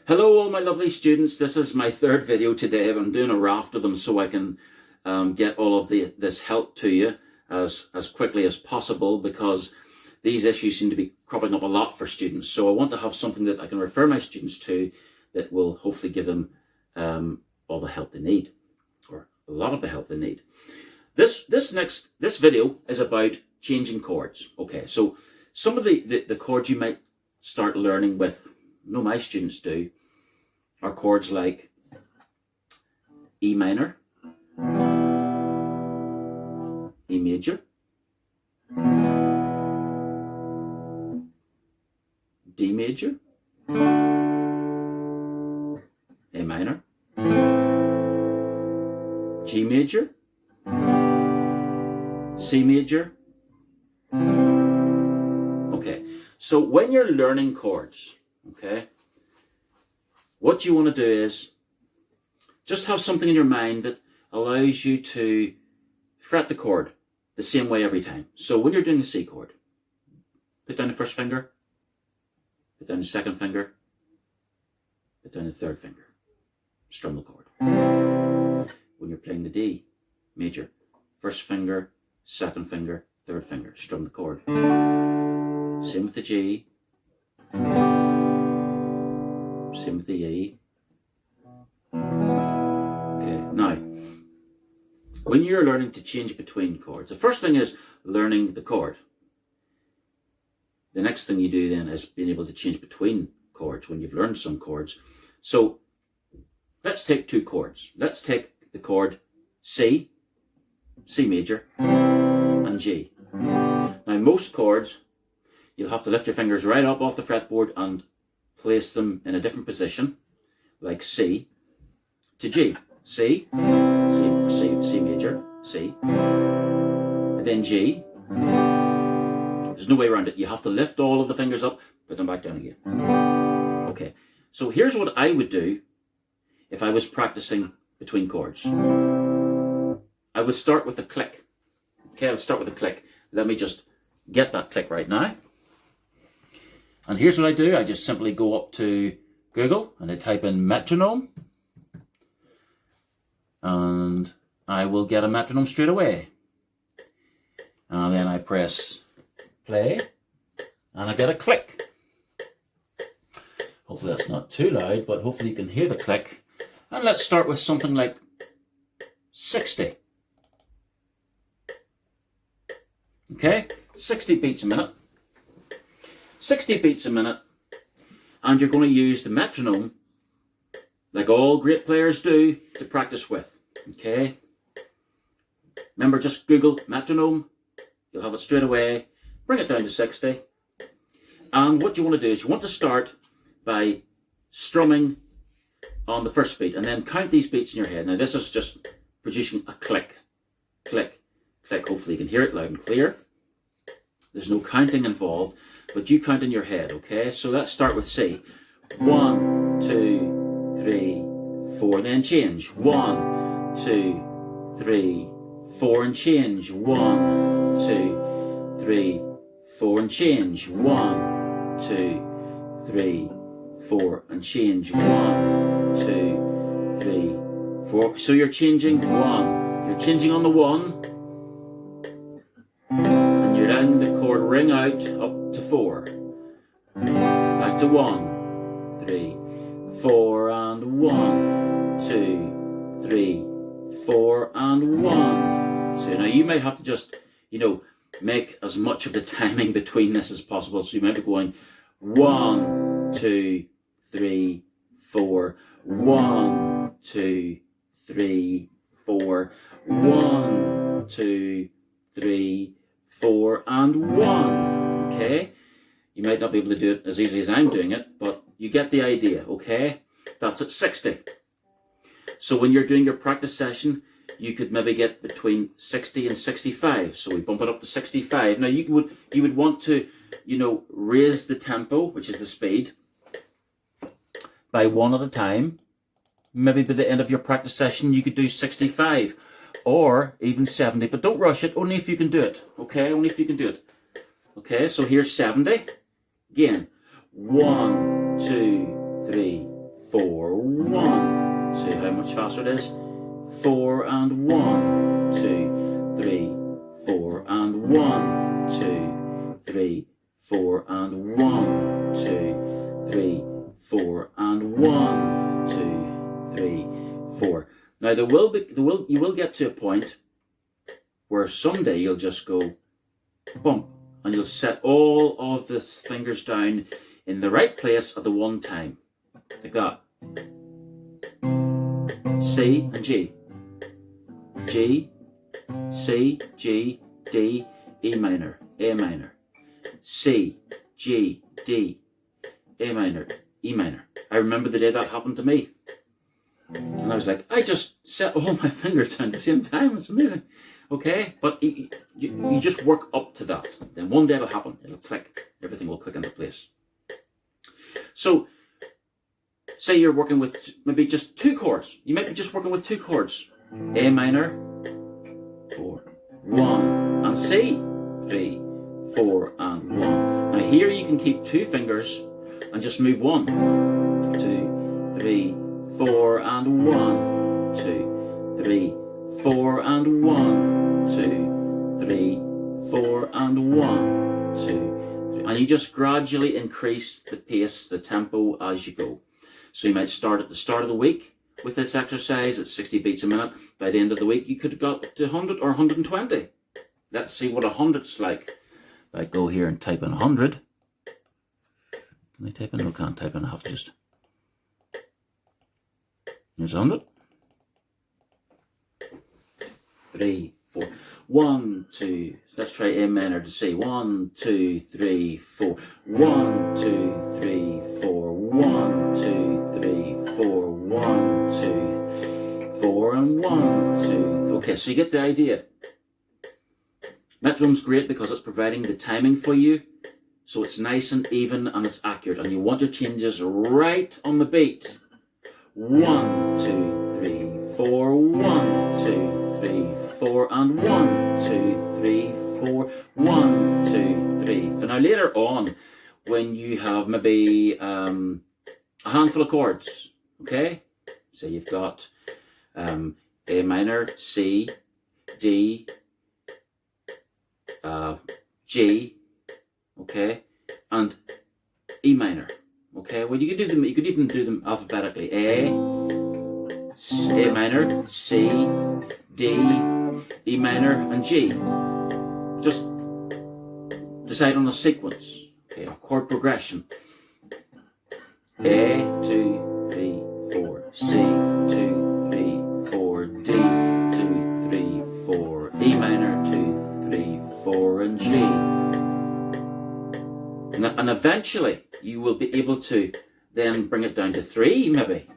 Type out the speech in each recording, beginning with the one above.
Hello all my lovely students, this is my third video today. I'm doing a raft of them so I can get all of this help to you as quickly as possible, because these issues seem to be cropping up a lot for students. So I want to have something that I can refer my students to that will hopefully give them all the help they need, or a lot of the help they need. This video is about changing chords. Okay, so some of the chords you might start learning with, my students do, are chords like E minor, E major, D major, A minor, G major, C major. Okay, so when you're learning chords, okay, what you want to do is just have something in your mind that allows you to fret the chord the same way every time. So when you're doing a C chord, put down the first finger, put down the second finger, put down the third finger, strum the chord. When you're playing the D major, first finger, second finger, third finger, strum the chord. Same with the G, same with the E. Okay, now, when you're learning to change between chords, the first thing is learning the chord. The next thing you do then is being able to change between chords when you've learned some chords. So let's take two chords. Let's take the chord C, C major, and G. Now most chords, you'll have to lift your fingers right up off the fretboard and place them in a different position, like C to G. C, C major, C, and then G. There's no way around it. You have to lift all of the fingers up, put them back down again. Okay, so here's what I would do if I was practicing between chords. I would start with a click. Okay, I would start with a click. Let me just get that click right now. And here's what I do. I just simply go up to Google and I type in metronome. And I will get a metronome straight away. And then I press play and I get a click. Hopefully that's not too loud, but hopefully you can hear the click. And let's start with something like 60. Okay, 60 beats a minute. 60 beats a minute, and you're going to use the metronome, like all great players do, to practice with. Okay? Remember, just Google metronome, you'll have it straight away. Bring it down to 60. And what you want to do is you want to start by strumming on the first beat, and then count these beats in your head. Now this is just producing a click, click, click. Hopefully you can hear it loud and clear. There's no counting involved, but you count in your head, okay? So let's start with C. 1, 2, 3, 4, then change. 1, 2, 3, 4, and change. 1, 2, 3, 4, and change. 1, 2, 3, 4, and change. 1, 2, 3, 4. So you're changing 1. You're changing on the 1. And you're letting the chord ring out up to 4. Back to 1, 3, 4, and 1, 2, 3, 4, and 1, 2. Now you might have to just, make as much of the timing between this as possible. So you might be going 1, 2, 3, 4, 1, 2, 3, 4, 1, 2, 3, 4, and 1. Okay? You might not be able to do it as easily as I'm doing it, but you get the idea, okay? That's at 60. So when you're doing your practice session, you could maybe get between 60 and 65. So we bump it up to 65. Now you would want to, raise the tempo, which is the speed, by 1 at a time. Maybe by the end of your practice session, you could do 65 or even 70, but don't rush it, only if you can do it, okay? Only if you can do it. Okay, so here's 70. Again, 1, 2, 3, faster it is. 4 and 1, 2, 3, 4 and 1, 2, 3, 4 and 1, 2, 3, 4 and 1, 2, 3, 4. Now you will get to a point where someday you'll just go bump, and you'll set all of the fingers down in the right place at the one time, like that. C and G, G, C, G, D, E minor, A minor, C, G, D, A minor, E minor. I remember the day that happened to me, and I was like, I just set all my fingers down at the same time. It's amazing. Okay, but you just work up to that. Then one day it'll happen. It'll click. Everything will click into place. So, say you're working with maybe just 2 chords. You might be just working with 2 chords. A minor, 4, 1, and C, 3, 4, and 1. Now here you can keep 2 fingers and just move 1, 2, 3, 4, and 1, 2, 3, 4, and 1, 2, 3, 4, and 1, 2, 3. And you just gradually increase the pace, the tempo as you go. So you might start at the start of the week with this exercise at 60 beats a minute. By the end of the week, you could have got to 100 or 120. Let's see what 100's like. If I go here and type in 100. Can I type in? No, can't type in. I have to just... Here's 100. 3, 4. 1, 2. Let's try A minor to C. 1, 2, 3, 4. 1, 2, 3, 4. 1, 2, 3, 4. 1, 2, 4, and 1, 2. Okay, so you get the idea. Metronome's great because it's providing the timing for you, so it's nice and even and it's accurate, and you want your changes right on the beat. 1, 2, 3, 4. 1, 2, 3, 4, and 1, 2, 3, 4. 1, 2, 3. For now, later on, when you have maybe a handful of chords, okay? So you've got A minor, C, D, G, okay, and E minor, okay. Well, you could do them. You could even do them alphabetically: A minor, C, D, E minor, and G. Just decide on a sequence, okay, a chord progression. A, 2, 3, 4, C, 2, 3, 4, D, 2, 3, 4, E minor, 2, 3, 4, and G. And eventually you will be able to then bring it down to 3 maybe,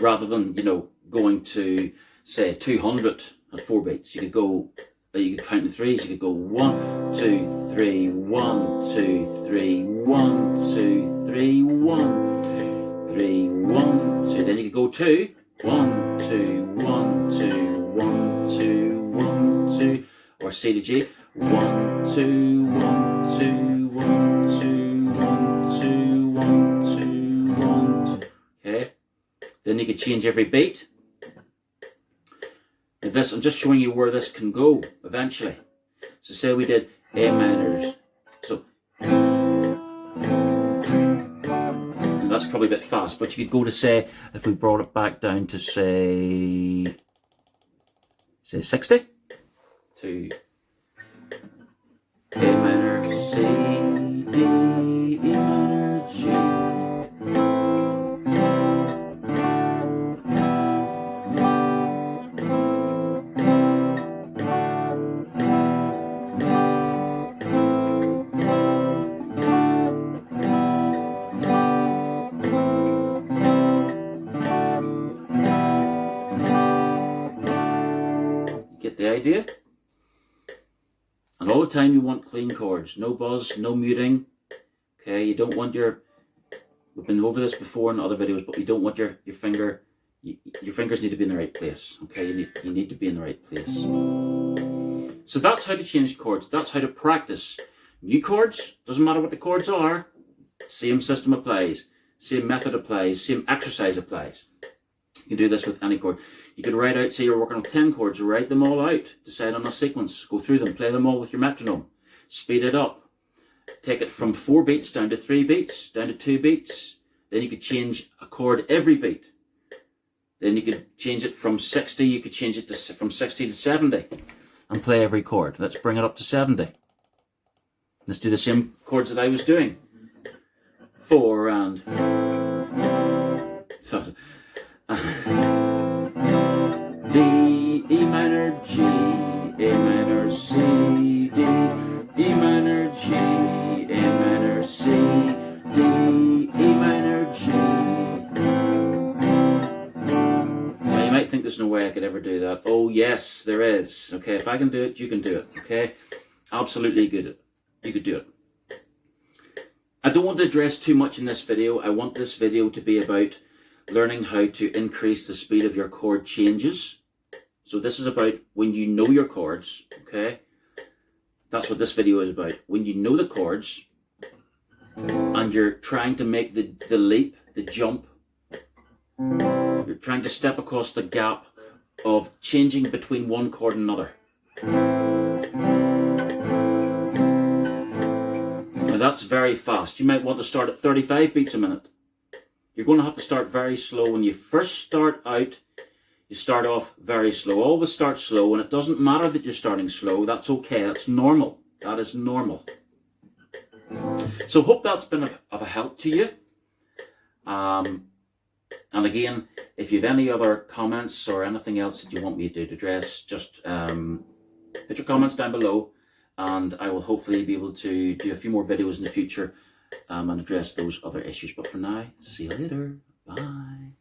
rather than, you know, going to say 200 at 4 beats. You could go, you could count in 3s. You could go 1, 2, 3, 1, 2, 3, 1, 2, 3, 1, 3, 1, 2. Then you could go 2, 1, 2, 1, 2, 1, 2, 1, 2, or C to G, 1, 2, 1, 2, 1, 2, 1, 2, 1, 2, 1, 2. Okay. Then you could change every beat. Now this, I'm just showing you where this can go eventually. So say we did A minors. So that's probably a bit fast, but you could go to say, if we brought it back down to say 60, to A minor, C, D, E minor, G. Get the idea? And all the time you want clean chords, no buzz, no muting. Okay, you don't want your, we've been over this before in other videos, but you don't want your fingers need to be in the right place. Okay, you need to be in the right place. So that's how to change chords. That's how to practice new chords. Doesn't matter what the chords are. Same system applies. Same method applies. Same exercise applies. You can do this with any chord. You could write out, say you're working on 10 chords, write them all out, decide on a sequence, go through them, play them all with your metronome, speed it up, take it from 4 beats down to 3 beats, down to 2 beats. Then you could change a chord every beat. Then you could change it from 60, you could change it from 60 to 70 and play every chord. Let's bring it up to 70. Let's do the same chords that I was doing. 4 and D, E minor, G, A minor, C, D, E minor, G, A minor, C, D, E minor, G. Now you might think there's no way I could ever do that. Oh yes, there is. Okay, if I can do it, you can do it. Okay, absolutely good. You could do it. I don't want to address too much in this video. I want this video to be about learning how to increase the speed of your chord changes. So this is about when you know your chords, okay? That's what this video is about. When you know the chords and you're trying to make the leap, the jump, you're trying to step across the gap of changing between one chord and another. Now that's very fast. You might want to start at 35 beats a minute. You're going to have to start very slow. When you first start out, you start off very slow. Always start slow, and it doesn't matter that you're starting slow. That's okay. That's normal. That is normal. So hope that's been of a help to you. And again, if you have any other comments or anything else that you want me to address, just put your comments down below, and I will hopefully be able to do a few more videos in the future and address those other issues. But for now, see you later. Bye.